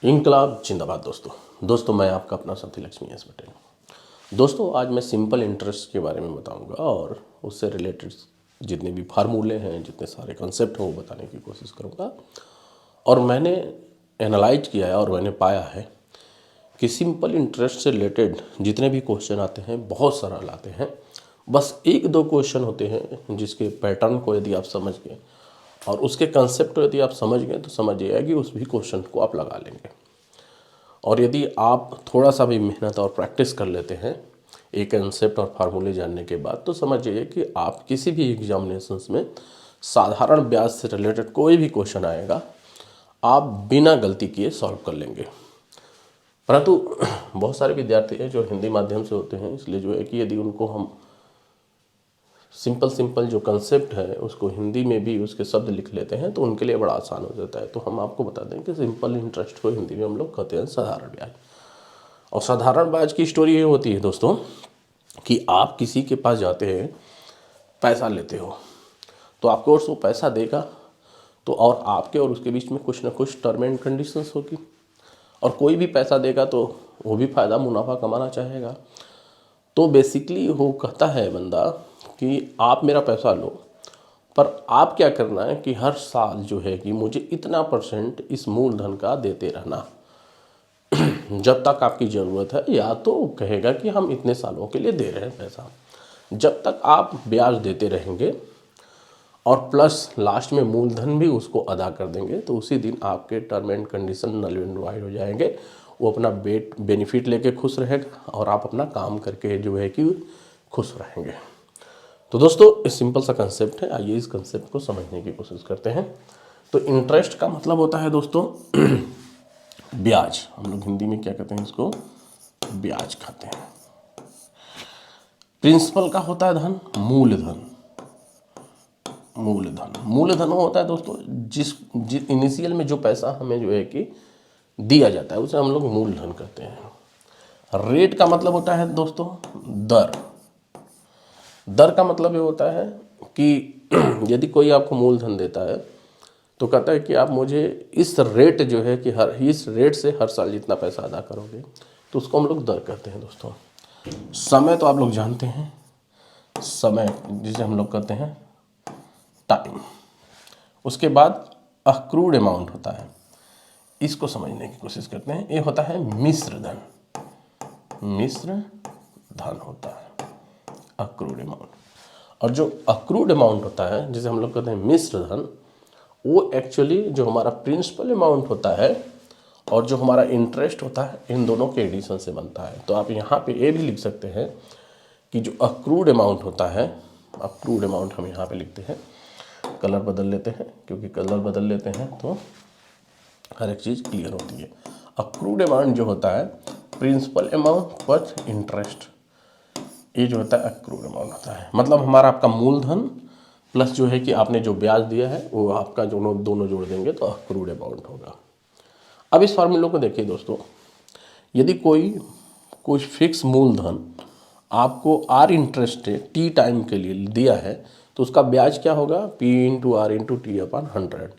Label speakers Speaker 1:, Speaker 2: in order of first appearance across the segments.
Speaker 1: इनकलाब जिंदाबाद। दोस्तों मैं आपका अपना साथी लक्ष्मी एस पटेल। दोस्तों आज मैं सिंपल इंटरेस्ट के बारे में बताऊंगा और उससे रिलेटेड जितने भी फार्मूले हैं, जितने सारे कंसेप्ट हैं वो बताने की कोशिश करूंगा। और मैंने एनालाइज किया है और मैंने पाया है कि सिंपल इंटरेस्ट से रिलेटेड जितने भी क्वेश्चन आते हैं बहुत सरल आते हैं। बस एक दो क्वेश्चन होते हैं जिसके पैटर्न को यदि आप समझ गए और उसके कंसेप्ट को यदि आप समझ गए तो समझिएगा कि उस भी क्वेश्चन को आप लगा लेंगे। और यदि आप थोड़ा सा भी मेहनत और प्रैक्टिस कर लेते हैं एक कंसेप्ट और फार्मूले जानने के बाद, तो समझिए कि आप किसी भी एग्जामिनेशंस में साधारण ब्याज से रिलेटेड कोई भी क्वेश्चन आएगा आप बिना गलती किए सॉल्व कर लेंगे। परंतु बहुत सारे विद्यार्थी हैं जो हिंदी माध्यम से होते हैं, इसलिए जो है कि यदि उनको हम सिंपल जो कंसेप्ट है उसको हिंदी में भी उसके शब्द लिख लेते हैं तो उनके लिए बड़ा आसान हो जाता है। तो हम आपको बता दें कि सिंपल इंटरेस्ट को हिंदी में हम लोग कहते हैं साधारण ब्याज। और साधारण ब्याज की स्टोरी ये होती है दोस्तों कि आप किसी के पास जाते हैं, पैसा लेते हो, तो आपको वो पैसा देगा तो और आपके और उसके बीच में कुछ ना कुछ टर्म एंड कंडीशंस होगी। और कोई भी पैसा देगा तो वो भी फ़ायदा मुनाफा कमाना चाहेगा। तो बेसिकली वो कहता है बंदा कि आप मेरा पैसा लो, पर आप क्या करना है कि हर साल जो है कि मुझे इतना % इस मूलधन का देते रहना जब तक आपकी ज़रूरत है, या तो कहेगा कि हम इतने सालों के लिए दे रहे हैं पैसा। जब तक आप ब्याज देते रहेंगे और प्लस लास्ट में मूलधन भी उसको अदा कर देंगे तो उसी दिन आपके term and condition null and void हो जाएंगे। वो अपना बेनिफिट लेके खुश रहेगा और आप अपना काम करके जो है कि खुश रहेंगे। तो दोस्तों इस सिंपल सा कंसेप्ट है, आइए इस कंसेप्ट को समझने की कोशिश करते हैं। तो इंटरेस्ट का मतलब होता है दोस्तों ब्याज। हम लोग हिंदी में क्या कहते हैं, इसको ब्याज कहते हैं। प्रिंसिपल का होता है धन, मूलधन। मूलधन वो होता है दोस्तों जिस इनिशियल में जो पैसा हमें जो है कि दिया जाता है उसे हम लोग मूलधन कहते हैं। रेट का मतलब होता है दोस्तों दर का मतलब ये होता है कि यदि कोई आपको मूलधन देता है तो कहता है कि आप मुझे इस रेट जो है कि इस रेट से हर साल जितना पैसा अदा करोगे, तो उसको हम लोग दर कहते हैं दोस्तों। समय तो आप लोग जानते हैं, समय जिसे हम लोग कहते हैं टाइम। उसके बाद अक्रूड अमाउंट होता है, इसको समझने की कोशिश करते हैं। ये होता है मिश्र धन होता है अक्रूड अमाउंट। और जो अक्रूड अमाउंट होता है जिसे हम लोग कहते हैं मिश्र धन, वो एक्चुअली जो हमारा प्रिंसिपल अमाउंट होता है और जो हमारा इंटरेस्ट होता है इन दोनों के एडिशन से बनता है। तो आप यहाँ पे ये भी लिख सकते हैं कि जो अक्रूड अमाउंट होता है, अक्रूड अमाउंट हम यहाँ पे लिखते हैं, कलर बदल लेते हैं क्योंकि कलर बदल लेते हैं तो हर एक चीज़ क्लियर होती है। अक्रूड अमाउंट जो होता है प्रिंसिपल अमाउंट प्लस इंटरेस्ट, ये जो होता है अक्रूड अमाउंट होता है। मतलब हमारा आपका मूलधन प्लस जो है कि आपने जो ब्याज दिया है वो आपका जो दोनों जोड़ देंगे तो अक्रूड अमाउंट होगा। अब इस फार्मूले को देखिए दोस्तों, यदि कोई फिक्स मूलधन आपको आर इंटरेस्ट टी टाइम के लिए दिया है तो उसका ब्याज क्या होगा, P/R/T/100।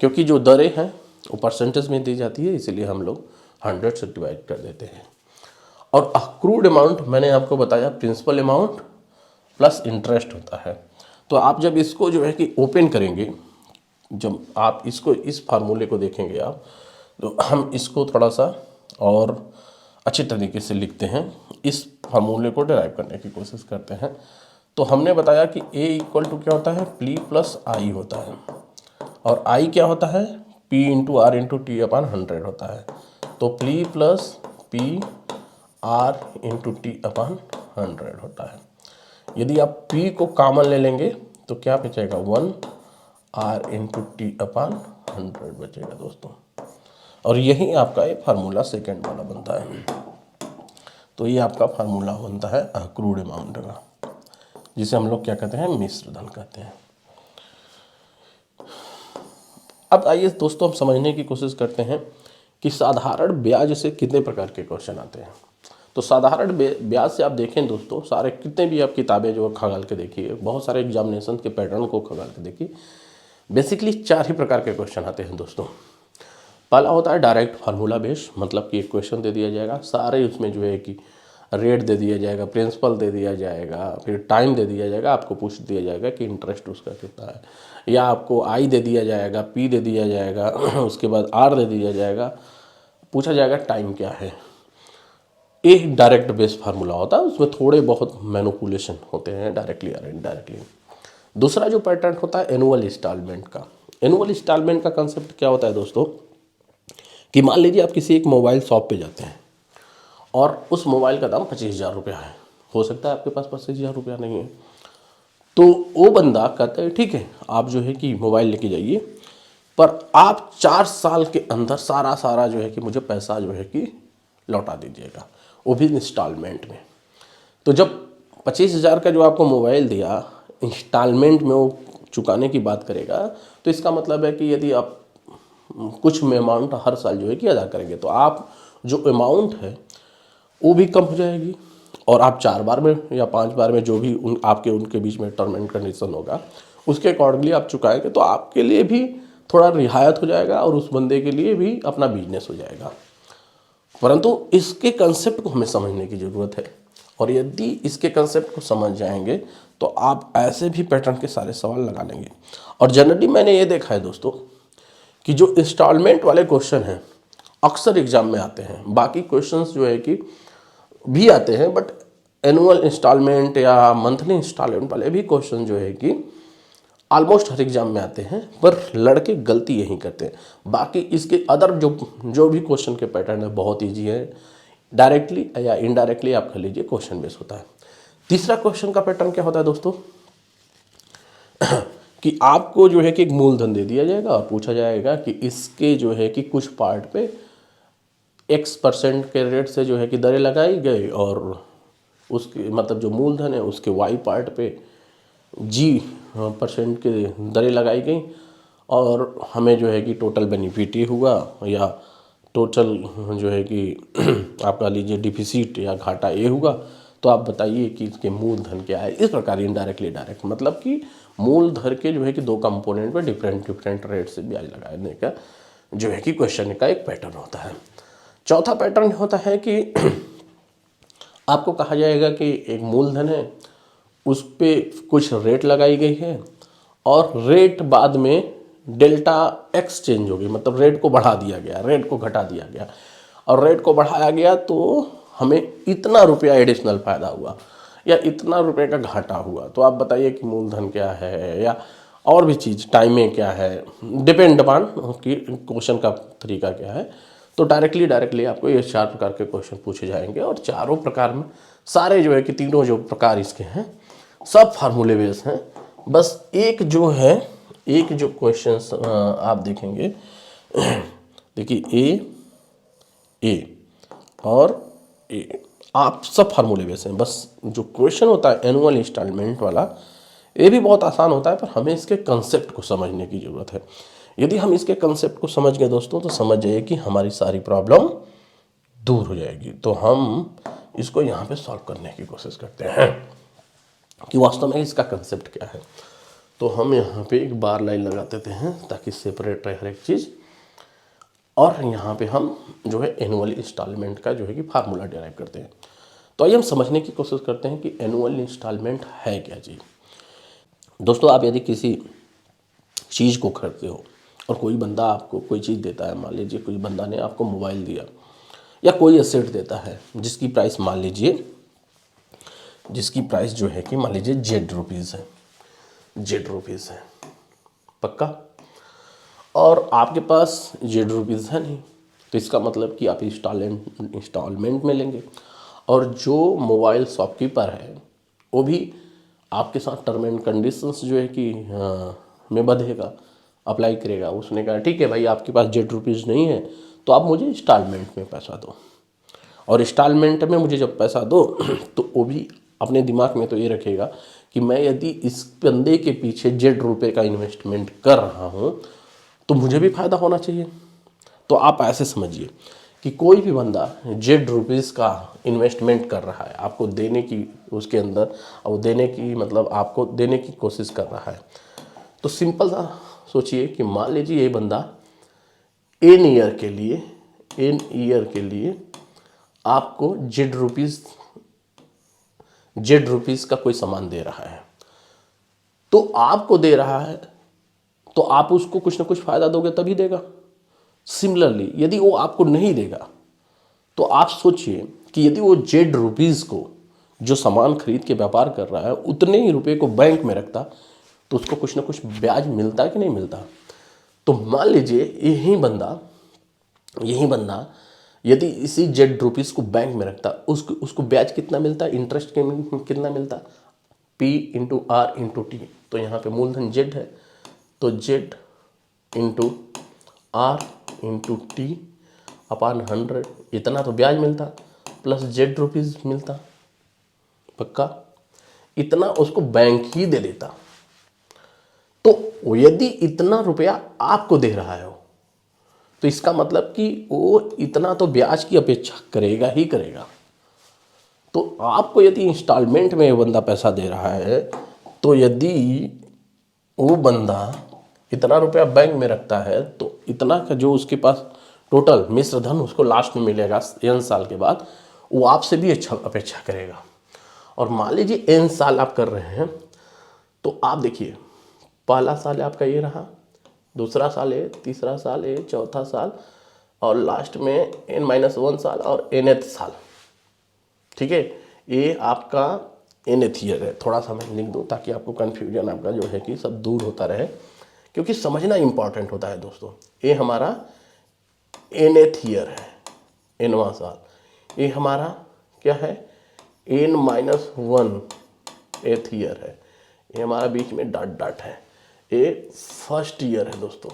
Speaker 1: क्योंकि जो दरें हैं वो परसेंटेज में दी जाती है, इसीलिए हम लोग 100 से डिवाइड कर देते हैं। और अक्रूड अमाउंट मैंने आपको बताया प्रिंसिपल अमाउंट प्लस इंटरेस्ट होता है। तो आप जब इसको जो है कि ओपन करेंगे, जब आप इसको इस फार्मूले को देखेंगे आप, तो हम इसको थोड़ा सा और अच्छे तरीके से लिखते हैं, इस फार्मूले को डिराइव करने की कोशिश करते हैं। तो हमने बताया कि A क्या होता है, P+I होता है, और I क्या होता है, P/R/T/100 होता है। तो P+P/R/T/100 होता है। यदि आप P को कॉमन ले लेंगे तो क्या बचेगा, 1R/T/100 बचेगा दोस्तों। और यही आपका ये फार्मूला सेकेंड वाला बनता है। तो ये आपका फार्मूला बनता है अक्रूड अमाउंट का, जिसे हम लोग क्या कहते हैं, मिश्र धन कहते हैं। अब आइए दोस्तों हम समझने की कोशिश करते हैं कि साधारण ब्याज से कितने प्रकार के क्वेश्चन आते हैं। तो साधारण ब्याज से आप देखें दोस्तों, सारे कितने भी आप किताबें जो खंगाल के देखिए, बहुत सारे एग्जामिनेशन के पैटर्न को खंगाल के देखिए, बेसिकली 4 ही प्रकार के क्वेश्चन आते हैं दोस्तों। पहला होता है डायरेक्ट फार्मूला बेस, मतलब कि एक क्वेश्चन दे दिया जाएगा, सारे उसमें जो है कि रेट दे दिया जाएगा, प्रिंसिपल दे दिया जाएगा, फिर टाइम दे दिया जाएगा, आपको पूछ दिया जाएगा कि इंटरेस्ट उसका कितना है, या आपको आई दे दिया जाएगा, पी दे दिया जाएगा, उसके बाद आर दे दिया जाएगा, पूछा जाएगा टाइम क्या है। एक डायरेक्ट बेस फार्मूला होता है, उसमें थोड़े बहुत मैनिपुलेशन होते हैं डायरेक्टली और इनडायरेक्टली। दूसरा जो पैटर्न होता है एनुअल इंस्टॉलमेंट का। एनुअल इंस्टॉलमेंट का कंसेप्ट क्या होता है दोस्तों, कि मान लीजिए आप किसी एक मोबाइल शॉप पे जाते हैं और उस मोबाइल का दाम 25,000 रुपया है, हो सकता है आपके पास 25,000 रुपया नहीं है, तो वो बंदा कहता है ठीक है आप जो है कि मोबाइल लेके जाइए, पर आप 4 साल के अंदर सारा जो है कि मुझे पैसा जो है कि लौटा दीजिएगा, वो भी इंस्टॉलमेंट में। तो जब 25,000 का जो आपको मोबाइल दिया इंस्टॉलमेंट में वो चुकाने की बात करेगा, तो इसका मतलब है कि यदि आप कुछ अमाउंट हर साल जो है कि अदा करेंगे, तो आप जो अमाउंट है वो भी कम हो जाएगी, और आप 4 बार में या 5 बार में जो भी आपके उनके बीच में टर्म एंड कंडीशन होगा उसके अकॉर्डिंगली आप चुकाएंगे, तो आपके लिए भी थोड़ा रियायत हो जाएगा और उस बंदे के लिए भी अपना बिजनेस हो जाएगा। परंतु इसके कंसेप्ट को हमें समझने की ज़रूरत है, और यदि इसके कंसेप्ट को समझ जाएंगे तो आप ऐसे भी पैटर्न के सारे सवाल लगा लेंगे। और जनरली मैंने ये देखा है दोस्तों कि जो इंस्टॉलमेंट वाले क्वेश्चन हैं अक्सर एग्जाम में आते हैं, बाकी क्वेश्चंस जो है कि भी आते हैं, बट एनुअल इंस्टॉलमेंट या मंथली इंस्टॉलमेंट वाले भी क्वेश्चन जो है कि ऑलमोस्ट हर एग्जाम में आते हैं, पर लड़के गलती यही करते हैं। बाकी इसके अदर जो भी क्वेश्चन के पैटर्न है बहुत ईजी है, डायरेक्टली या इनडायरेक्टली आप कर लीजिए, क्वेश्चन बेस होता है। तीसरा क्वेश्चन का पैटर्न क्या होता है दोस्तों कि आपको जो है कि एक मूलधन दे दिया जाएगा और पूछा जाएगा कि इसके जो है कि कुछ पार्ट पे X% के रेट से जो है कि दरें लगाई गई, और उसके मतलब जो मूलधन है उसके Y पार्ट पे G% के दरें लगाई गई, और हमें जो है कि टोटल बेनिफिट ये हुआ या टोटल जो है कि आपका लीजिए डिफिसिट या घाटा ये हुआ, तो आप बताइए कि इसके मूलधन क्या है। इस प्रकार इनडायरेक्टली डायरेक्ट, मतलब कि मूलधन के जो है कि 2 कंपोनेंट पे डिफरेंट रेट से ब्याज लगाने का जो है कि क्वेश्चन का एक पैटर्न होता है। चौथा पैटर्न होता है कि आपको कहा जाएगा कि एक मूलधन है, उस पे कुछ रेट लगाई गई है, और रेट बाद में डेल्टा एक्स चेंज हो गई, मतलब रेट को बढ़ा दिया गया, रेट को घटा दिया गया, और रेट को बढ़ाया गया तो हमें इतना रुपया एडिशनल फ़ायदा हुआ या इतना रुपये का घाटा हुआ। तो आप बताइए कि मूलधन क्या है, या और भी चीज़ टाइमें क्या है, डिपेंड अपॉन कि क्वेश्चन का तरीका क्या है। तो डायरेक्टली आपको ये 4 प्रकार के क्वेश्चन पूछे जाएंगे, और चारों प्रकार में सारे जो है कि तीनों जो प्रकार इसके हैं सब फार्मूले बेस हैं। बस एक जो क्वेश्चंस आप देखेंगे, देखिए ए और ए आप सब फार्मूले बेस हैं। बस जो क्वेश्चन होता है एनुअल इंस्टॉलमेंट वाला, ये भी बहुत आसान होता है, पर हमें इसके कंसेप्ट को समझने की ज़रूरत है। यदि हम इसके कंसेप्ट को समझ गए दोस्तों, तो समझ जाइए कि हमारी सारी प्रॉब्लम दूर हो जाएगी। तो हम इसको यहाँ पे सॉल्व करने की कोशिश करते हैं कि वास्तव में इसका कंसेप्ट क्या है। तो हम यहाँ पे एक बार लाइन लगा देते हैं ताकि सेपरेट रहे हर एक चीज़, और यहाँ पे हम जो है एनुअल इंस्टॉलमेंट का जो है कि फार्मूला डिराइव करते हैं। तो आइए हम समझने की कोशिश करते हैं कि एनुअल इंस्टॉलमेंट है क्या चीज़। दोस्तों, आप यदि किसी चीज़ को खरीदते हो और कोई बंदा आपको कोई चीज़ देता है, मान लीजिए कोई बंदा ने आपको मोबाइल दिया या कोई एसेट देता है जिसकी प्राइस मान लीजिए जो है कि मान लीजिए Z रुपीज़ है, पक्का, और आपके पास Z रुपीज़ है नहीं, तो इसका मतलब कि आप इंस्टॉलमेंट में लेंगे, और जो मोबाइल शॉपकीपर है वो भी आपके साथ टर्म एंड कंडीशंस जो है कि में बंधेगा, अप्लाई करेगा। उसने कहा ठीक है भाई, आपके पास Z रुपीज़ नहीं है तो आप मुझे इंस्टॉलमेंट में पैसा दो, और इंस्टॉलमेंट में मुझे जब पैसा दो तो वो भी अपने दिमाग में तो ये रखेगा कि मैं यदि इस बंदे के पीछे Z रुपये का इन्वेस्टमेंट कर रहा हूँ तो मुझे भी फ़ायदा होना चाहिए। तो आप ऐसे समझिए कि कोई भी बंदा Z रुपीज़ का इन्वेस्टमेंट कर रहा है आपको देने की, उसके अंदर और देने की मतलब आपको देने की कोशिश कर रहा है, तो सिंपल सा सोचिए कि मान लीजिए ये बंदा एन ईयर के लिए आपको जेड रुपीस का कोई सामान दे रहा है, तो आपको दे रहा है तो आप उसको कुछ ना कुछ फायदा दोगे तभी देगा। सिमिलरली यदि वो आपको नहीं देगा तो आप सोचिए कि यदि वो जेड रुपीस को जो सामान खरीद के व्यापार कर रहा है उतने ही रुपए को बैंक में रखता तो उसको कुछ ना कुछ ब्याज मिलता कि नहीं मिलता। तो मान लीजिए यही बंदा यदि इसी जेड रुपीस को बैंक में रखता, उसको ब्याज कितना मिलता, इंटरेस्ट कितना मिलता, P into R into T. तो यहाँ पे मूलधन जेड है तो Z into R into T upon 100, इतना तो ब्याज मिलता प्लस जेड रुपीस मिलता, पक्का इतना उसको बैंक ही दे देता। तो यदि इतना रुपया आपको दे रहा है तो इसका मतलब कि वो इतना तो ब्याज की अपेक्षा करेगा ही करेगा। तो आपको यदि इंस्टॉलमेंट में बंदा पैसा दे रहा है तो यदि वो बंदा इतना रुपया बैंक में रखता है तो इतना का जो उसके पास टोटल मिश्र धन उसको लास्ट में मिलेगा n साल के बाद, वो आपसे भी अच्छा अपेक्षा करेगा। और मान लीजिए n साल आप कर रहे हैं तो आप देखिए पहला साल आपका ये रहा, दूसरा साल है, तीसरा साल है, चौथा साल और लास्ट में n-1 साल और nth साल। ठीक है, ये आपका nth ईयर है। थोड़ा सा मैं लिख दूँ ताकि आपको कन्फ्यूजन आपका जो है कि सब दूर होता रहे, क्योंकि समझना इंपॉर्टेंट होता है दोस्तों। ये हमारा nth ईयर है, nवां साल। ये हमारा क्या है, n-1 8th ईयर है। ये हमारा बीच में डॉट डॉट है, ये फर्स्ट ईयर है दोस्तों।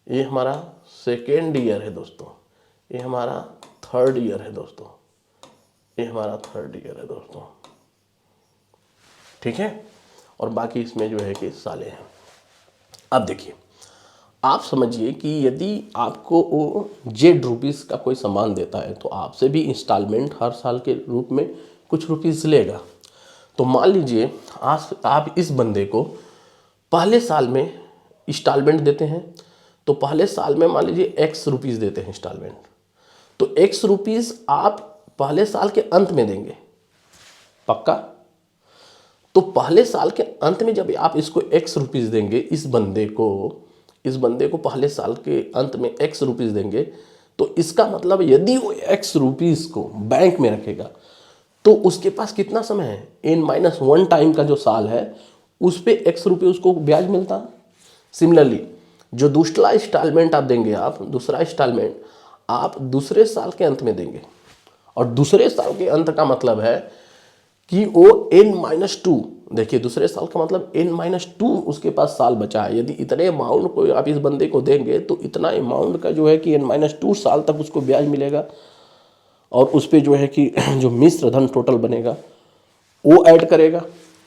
Speaker 1: ये हमारा सेकेंड ईयर है दोस्तों। ये हमारा थर्ड ईयर है दोस्तों। ये हमारा थर्ड ईयर है दोस्तों। ठीक है, और बाकी इसमें जो है कि साले हैं। अब देखिए, आप समझिए कि यदि आपको वो जेड रुपीस का कोई सामान देता है तो आपसे भी इंस्टॉलमेंट हर साल के रूप में कुछ रुपीस लेगा। तो मान लीजिए आप इस बंदे को पहले साल में इंस्टॉलमेंट देते हैं, तो पहले साल में मान लीजिए x रुपीस देते हैं इंस्टॉलमेंट, तो x रुपीस आप पहले साल के अंत में देंगे, पक्का। तो पहले साल के अंत में जब आप इसको x रुपीस देंगे, इस बंदे को पहले साल के अंत में x रुपीस देंगे, तो इसका मतलब यदि वो x रुपीस को बैंक में रखेगा तो उसके पास कितना समय है, n-1 टाइम का जो साल है उस पे x रुपये उसको ब्याज मिलता। सिमिलरली जो दूसरा इंस्टॉलमेंट आप देंगे, दूसरा इंस्टॉलमेंट आप दूसरे साल के अंत में देंगे, और दूसरे साल के अंत का मतलब है कि वो n-2, देखिए दूसरे साल का मतलब n-2 उसके पास साल बचा है। यदि इतने अमाउंट को आप इस बंदे को देंगे तो इतना अमाउंट का जो है कि n-2 साल तक उसको ब्याज मिलेगा, और उस पर जो है कि जो मिश्र धन टोटल बनेगा वो ऐड करेगा।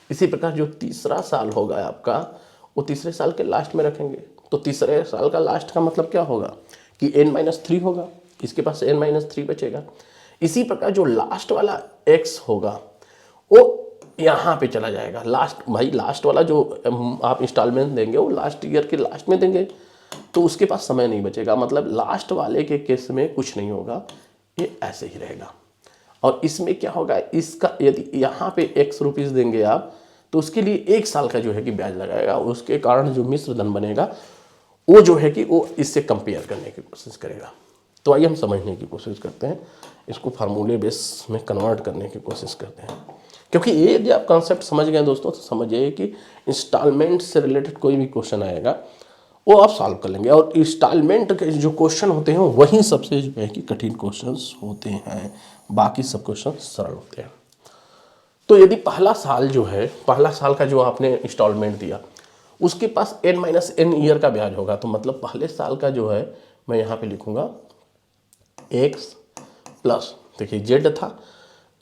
Speaker 1: इसी प्रकार जो तीसरा साल होगा आपका, वो तीसरे साल के लास्ट में रखेंगे, तो तीसरे साल का लास्ट का मतलब क्या होगा कि n-3 होगा, इसके पास n-3 बचेगा। इसी प्रकार जो लास्ट वाला x होगा वो यहाँ पे चला जाएगा। लास्ट वाला जो आप इंस्टॉलमेंट देंगे वो लास्ट ईयर के लास्ट में देंगे, तो उसके पास समय नहीं बचेगा, मतलब लास्ट वाले के केस में कुछ नहीं होगा, ये ऐसे ही रहेगा। और इसमें क्या होगा, इसका यदि यहाँ पे x रुपीस देंगे आप तो उसके लिए 1 साल का जो है कि ब्याज लगाएगा, उसके कारण जो मिश्र धन बनेगा वो जो है कि वो इससे कंपेयर करने की कोशिश करेगा। तो आइए हम समझने की कोशिश करते हैं, इसको फार्मूले बेस में कन्वर्ट करने की कोशिश करते हैं, क्योंकि ये यदि आप कॉन्सेप्ट समझ गए दोस्तों तो समझिए कि इंस्टॉलमेंट से रिलेटेड कोई भी क्वेश्चन आएगा वो आप सॉल्व कर लेंगे। और इंस्टॉलमेंट के जो क्वेश्चन होते हैं वही सबसे जो है कि कठिन क्वेश्चंस होते हैं, बाकी सब क्वेश्चन सरल होते हैं। तो यदि पहला साल का जो आपने इंस्टॉलमेंट दिया उसके पास n-n ईयर का ब्याज होगा, तो मतलब पहले साल का जो है मैं यहाँ पे लिखूँगा x प्लस, देखिए जेड था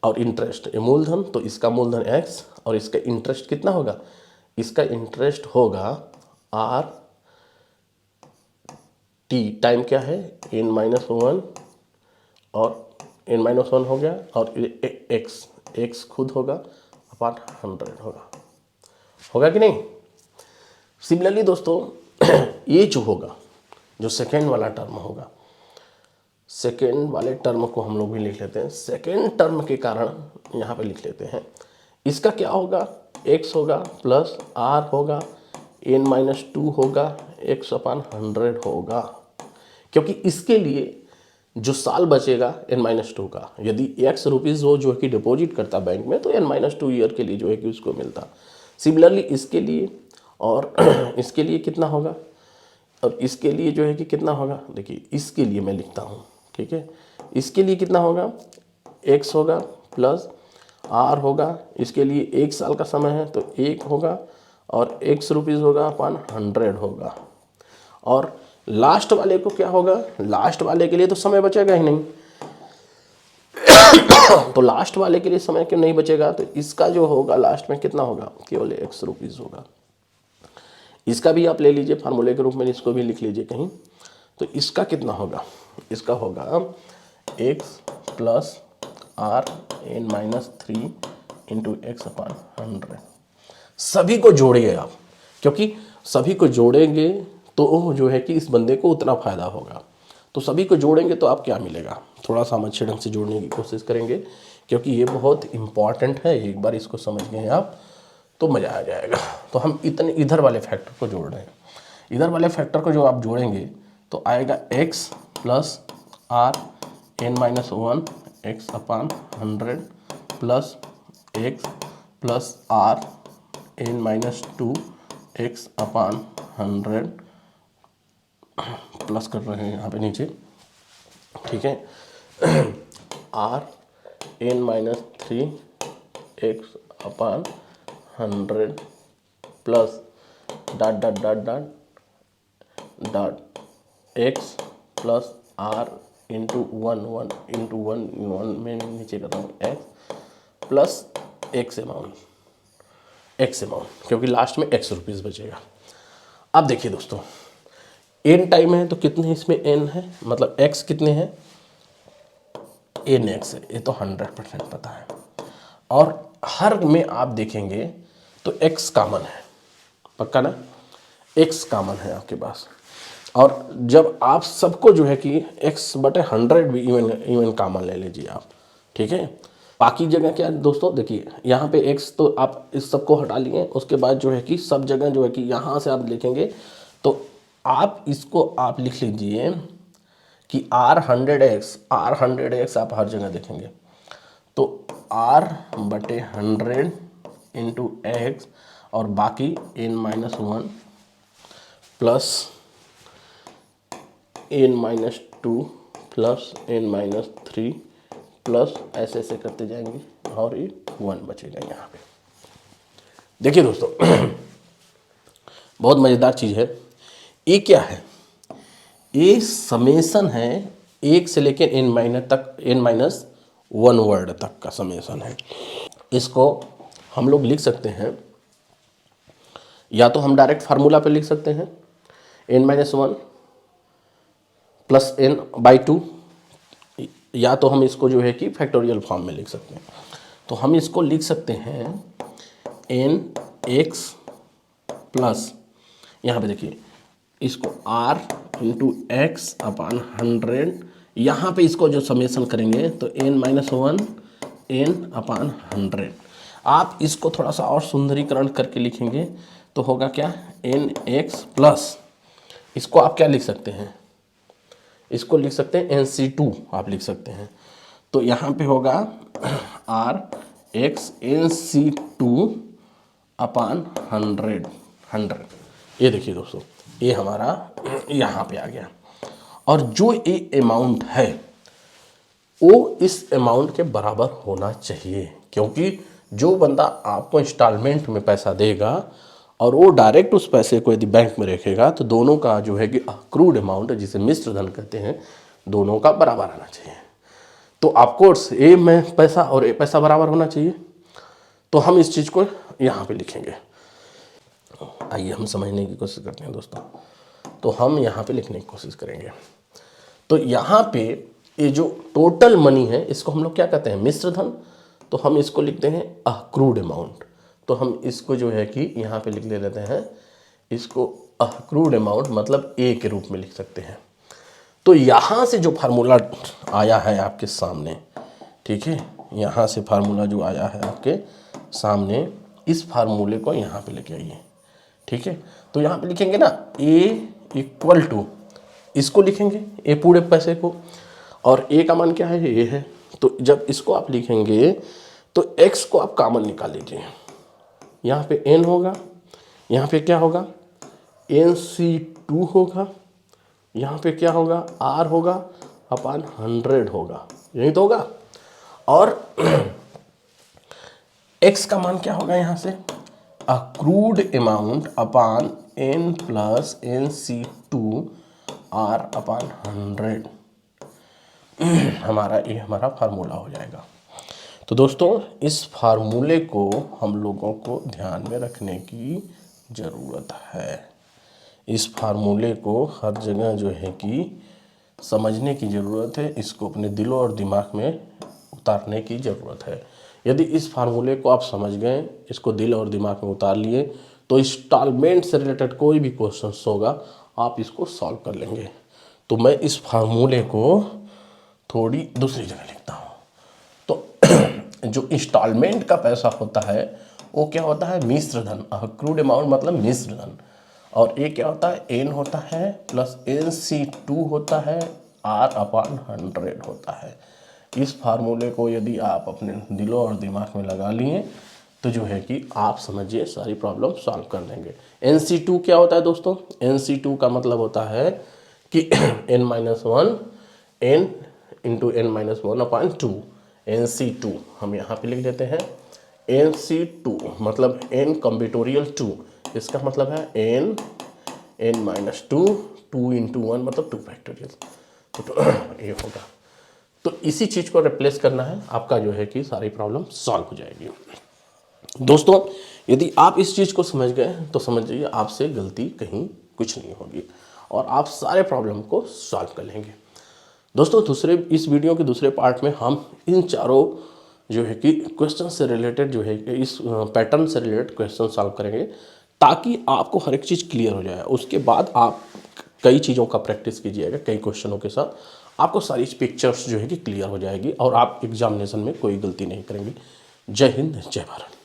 Speaker 1: और इंटरेस्ट मूलधन, तो इसका मूलधन x और इसका इंटरेस्ट कितना होगा, इसका इंटरेस्ट होगा r t, टाइम क्या है n-1 और n-1 हो गया, और x खुद होगा अपार्ट 100 होगा कि नहीं। सिमिलरली दोस्तों ये जो होगा जो सेकेंड वाला टर्म होगा, सेकेंड वाले टर्म को हम लोग भी लिख लेते हैं। सेकेंड टर्म के कारण यहाँ पे लिख लेते हैं, इसका क्या होगा, x होगा प्लस r होगा n-2 होगा x/100 होगा, क्योंकि इसके लिए जो साल बचेगा n-2 का, यदि x रुपीज़ वो जो है कि डिपॉजिट करता बैंक में तो n-2 ईयर के लिए जो है कि उसको मिलता। सिमिलरली इसके लिए और इसके लिए कितना होगा, और इसके लिए जो है कि कितना होगा, देखिए इसके लिए मैं लिखता हूँ, ठीक है, इसके लिए कितना होगा, x होगा प्लस r होगा, इसके लिए 1 साल का समय है तो 1 होगा और x रुपीज़ होगा अपन 100 होगा। और लास्ट वाले को क्या होगा, लास्ट वाले के लिए तो समय बचेगा ही नहीं तो लास्ट वाले के लिए समय क्यों नहीं बचेगा, तो इसका जो होगा लास्ट में कितना होगा, केवल x रुपीज़ होगा। इसका भी आप ले लीजिए फार्मूले के रूप में, इसको भी लिख लीजिए कहीं, तो इसका कितना होगा, इसका होगा x plus r n-3 into x/100। सभी को जोड़िए आप, क्योंकि सभी को जोड़ेंगे तो जो है कि इस बंदे को उतना फ़ायदा होगा। तो सभी को जोड़ेंगे तो आप क्या मिलेगा, थोड़ा सा हम अच्छे ढंग से जोड़ने की कोशिश करेंगे, क्योंकि ये बहुत इम्पॉर्टेंट है। एक बार इसको समझ गए आप तो मज़ा आ जाएगा। तो हम इतने इधर वाले फैक्टर को जोड़ रहे हैं, इधर वाले फैक्टर को जो आप जोड़ेंगे तो आएगा x plus r n-1 x/100 plus x plus r n-2 x/100 plus कर रहे हैं यहाँ पे नीचे, ठीक है, r n-3 x/100 plus dot dot dot dot dot x plus r into 1 into 1 में नीचे करता हूँ x प्लस x अमाउंट, क्योंकि लास्ट में x रुपीज़ बचेगा। अब देखिए दोस्तों, n टाइम है तो कितने इसमें n है, मतलब x कितने हैं, nx है, ये तो 100% पता है। और हर में आप देखेंगे तो x कॉमन है, पक्का ना, x कॉमन है आपके पास। और जब आप सबको जो है कि x/100 भी इवन कॉमन ले लीजिए आप, ठीक है। बाकी जगह क्या दोस्तों, देखिए यहाँ पे x तो आप इस सबको हटा लिए, उसके बाद जो है कि सब जगह जो है कि यहाँ से आप लिखेंगे तो आप इसको आप लिख लीजिए कि r100x आप हर जगह देखेंगे तो r/100 इंटू x और बाकी n-1 plus n-2 plus n-3 plus ऐसे ऐसे करते जाएंगे और ये 1 बचेगा यहाँ पे। देखिए दोस्तों बहुत मज़ेदार चीज़ है। ये क्या है, ये समेसन है 1 से लेकर n-1 वर्ड तक का समेसन है। इसको हम लोग लिख सकते हैं, या तो हम डायरेक्ट फार्मूला पे लिख सकते हैं n-1 प्लस n/2, या तो हम इसको जो है कि फैक्टोरियल फॉर्म में लिख सकते हैं। तो हम इसको लिख सकते हैं nx प्लस, यहाँ पे देखिए इसको r इंटू x/100, यहाँ पे इसको जो समेसन करेंगे तो n-1 n/100। आप इसको थोड़ा सा और सुंदरीकरण करके लिखेंगे तो होगा क्या, nx प्लस, इसको आप क्या लिख सकते हैं, इसको लिख सकते हैं nc2 आप लिख सकते हैं। तो यहाँ पे होगा rx nc2/100। ये देखिए दोस्तों, ये हमारा यहाँ पे आ गया। और जो ये अमाउंट है वो इस अमाउंट के बराबर होना चाहिए, क्योंकि जो बंदा आपको इंस्टॉलमेंट में पैसा देगा और वो डायरेक्ट उस पैसे को यदि बैंक में रखेगा तो दोनों का जो है कि अक्रूड अमाउंट, जिसे मिश्र धन कहते हैं, दोनों का बराबर आना चाहिए। तो ऑफकोर्स ए में पैसा और ए पैसा बराबर होना चाहिए। तो हम इस चीज़ को यहाँ पे लिखेंगे। आइए हम समझने की कोशिश करते हैं दोस्तों। तो हम यहाँ पे लिखने की कोशिश करेंगे। तो यहाँ पे ये जो टोटल मनी है इसको हम लोग क्या कहते हैं, मिश्र धन। तो हम इसको लिखते हैं अक्रूड अमाउंट। तो हम इसको जो है कि यहाँ पे लिख लेते हैं, इसको अक्रूड अमाउंट मतलब ए के रूप में लिख सकते हैं। तो यहाँ से जो फार्मूला आया है आपके सामने, ठीक है, यहाँ से फार्मूला जो आया है आपके सामने, इस फार्मूले को यहाँ पे लेके आइए, ठीक है। तो यहाँ पे लिखेंगे ना ए इक्वल टू, इसको लिखेंगे ए पूरे पैसे को, और ए का मान क्या है, ए है। तो जब इसको आप लिखेंगे तो x को आप कॉमन निकाल लीजिए, यहाँ पे n होगा, यहाँ पे क्या होगा NC2 होगा, यहाँ पे क्या होगा R होगा अपान 100 होगा, यही तो होगा। और x का मान क्या होगा यहाँ से, अक्रूड अमाउंट अपान n प्लस NC2 R अपान 100, हमारा फार्मूला हो जाएगा। तो दोस्तों इस फार्मूले को हम लोगों को ध्यान में रखने की ज़रूरत है। इस फार्मूले को हर जगह जो है कि समझने की ज़रूरत है, इसको अपने दिलों और दिमाग में उतारने की ज़रूरत है। यदि इस फार्मूले को आप समझ गए, इसको दिल और दिमाग में उतार लिए, तो इंस्टॉलमेंट से रिलेटेड कोई भी क्वेश्चन होगा आप इसको सॉल्व कर लेंगे। तो मैं इस फार्मूले को थोड़ी दूसरी जगह लिखता हूँ। तो जो इंस्टॉलमेंट का पैसा होता है वो क्या होता है, मिश्र धन, अक्रूड अमाउंट मतलब मिश्र धन, और ये क्या होता है n होता है प्लस NC2 होता है R अपान 100 होता है। इस फार्मूले को यदि आप अपने दिलों और दिमाग में लगा लिए तो जो है कि आप समझिए सारी प्रॉब्लम सॉल्व कर देंगे। NC2 क्या होता है दोस्तों, NC2 का मतलब होता है कि n-1 n इंटू n-1 अपान 2, NC2 हम यहाँ पे लिख देते हैं NC2 मतलब n कॉम्बिटोरियल 2, इसका मतलब है n-2, 2 इंटू 1 मतलब 2 फैक्टोरियल, तो ये होगा। तो इसी चीज़ को रिप्लेस करना है, आपका जो है कि सारी प्रॉब्लम सॉल्व हो जाएगी। दोस्तों यदि आप इस चीज़ को समझ गए तो समझ जाइए आपसे गलती कहीं कुछ नहीं होगी और आप सारे प्रॉब्लम को सॉल्व कर लेंगे। दोस्तों इस वीडियो के दूसरे पार्ट में हम इन चारों जो है कि क्वेश्चन से रिलेटेड जो है इस पैटर्न से रिलेटेड क्वेश्चन सॉल्व करेंगे ताकि आपको हर एक चीज़ क्लियर हो जाए। उसके बाद आप कई चीज़ों का प्रैक्टिस कीजिएगा, कई क्वेश्चनों के साथ आपको सारी पिक्चर्स जो है कि क्लियर हो जाएगी और आप एग्जामिनेशन में कोई गलती नहीं करेंगे। जय हिंद, जय भारत।